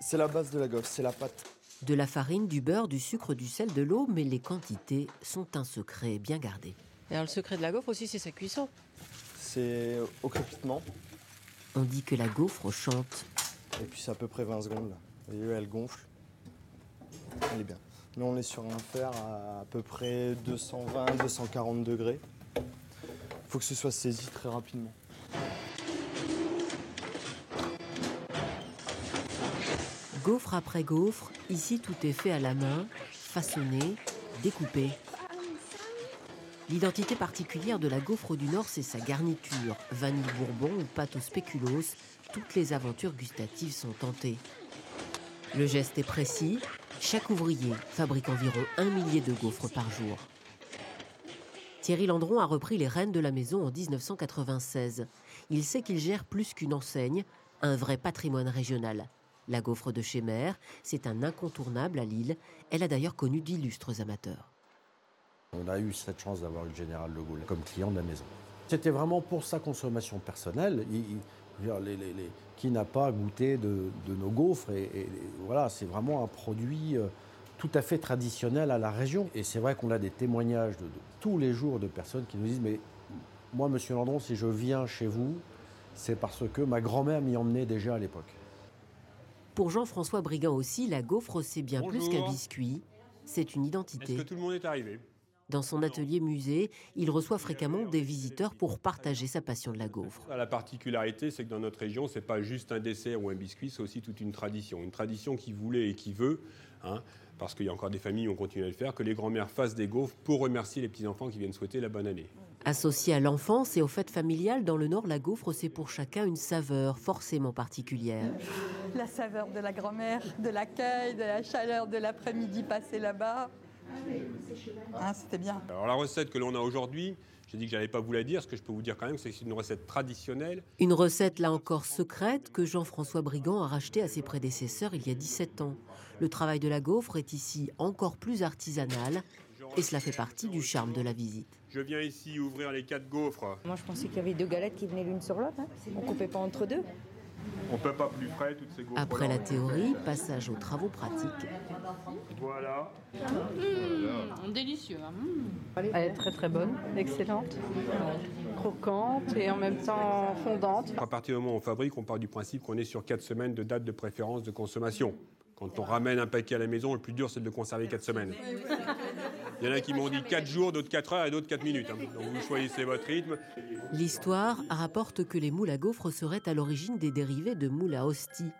C'est la base de la gaufre, c'est la pâte. De la farine, du beurre, du sucre, du sel, de l'eau, mais les quantités sont un secret bien gardé. Et alors le secret de la gaufre aussi, c'est sa cuisson. C'est au crépitement. On dit que la gaufre chante. Et puis c'est à peu près 20 secondes. Là. Vous voyez, elle gonfle. Elle est bien. Nous, on est sur un fer à peu près 220-240 degrés. Il faut que ce soit saisi très rapidement. Gaufre après gaufre, ici tout est fait à la main, façonné, découpé. L'identité particulière de la gaufre du Nord, c'est sa garniture. Vanille bourbon ou pâte au spéculoos, toutes les aventures gustatives sont tentées. Le geste est précis. Chaque ouvrier fabrique environ 1 millier de gaufres par jour. Thierry Landron a repris les rênes de la maison en 1996. Il sait qu'il gère plus qu'une enseigne, un vrai patrimoine régional. La gaufre de chez Mère, c'est un incontournable à Lille. Elle a d'ailleurs connu d'illustres amateurs. On a eu cette chance d'avoir eu le général de Gaulle comme client de la maison. C'était vraiment pour sa consommation personnelle. Qui n'a pas goûté de nos gaufres et voilà, c'est vraiment un produit tout à fait traditionnel à la région. Et c'est vrai qu'on a des témoignages de tous les jours de personnes qui nous disent « mais moi, monsieur Landron, si je viens chez vous, c'est parce que ma grand-mère m'y emmenait déjà à l'époque ». Pour Jean-François Brigand aussi, la gaufre, c'est bien plus qu'un biscuit, c'est une identité. Est-ce que tout le monde est arrivé ? Dans son atelier musée, il reçoit fréquemment des visiteurs pour partager sa passion de la gaufre. La particularité, c'est que dans notre région, ce n'est pas juste un dessert ou un biscuit, c'est aussi toute une tradition. Une tradition qui voulait et qui veut, parce qu'il y a encore des familles où on continue à le faire, que les grands-mères fassent des gaufres pour remercier les petits-enfants qui viennent souhaiter la bonne année. Associée à l'enfance et aux fêtes familiales, dans le Nord, la gaufre, c'est pour chacun une saveur forcément particulière. La saveur de la grand-mère, de l'accueil, de la chaleur de l'après-midi passé là-bas. C'était bien. Alors la recette que l'on a aujourd'hui, j'ai dit que je n'allais pas vous la dire, ce que je peux vous dire quand même, c'est que c'est une recette traditionnelle. Une recette là encore secrète que Jean-François Brigand a rachetée à ses prédécesseurs il y a 17 ans. Le travail de la gaufre est ici encore plus artisanal et cela fait partie du charme de la visite. Je viens ici ouvrir les 4 gaufres. Moi je pensais qu'il y avait 2 galettes qui venaient l'une sur l'autre. On ne coupait pas entre deux. On ne peut pas plus frais, toutes ces gaufres. Après la théorie, passage aux travaux pratiques. Voilà. Délicieux. Elle est très très bonne, excellente, croquante et en même temps fondante. À partir du moment où on fabrique, on part du principe qu'on est sur 4 semaines de date de préférence de consommation. Quand on ramène un paquet à la maison, le plus dur c'est de le conserver 4 semaines. Il y en a qui m'ont dit 4 jours, d'autres 4 heures et d'autres 4 minutes. Donc vous choisissez votre rythme. L'histoire rapporte que les moules à gaufres seraient à l'origine des dérivés de moules à hostie.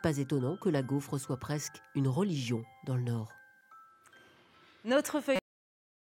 Pas étonnant que la gaufre soit presque une religion dans le Nord. Notre feuille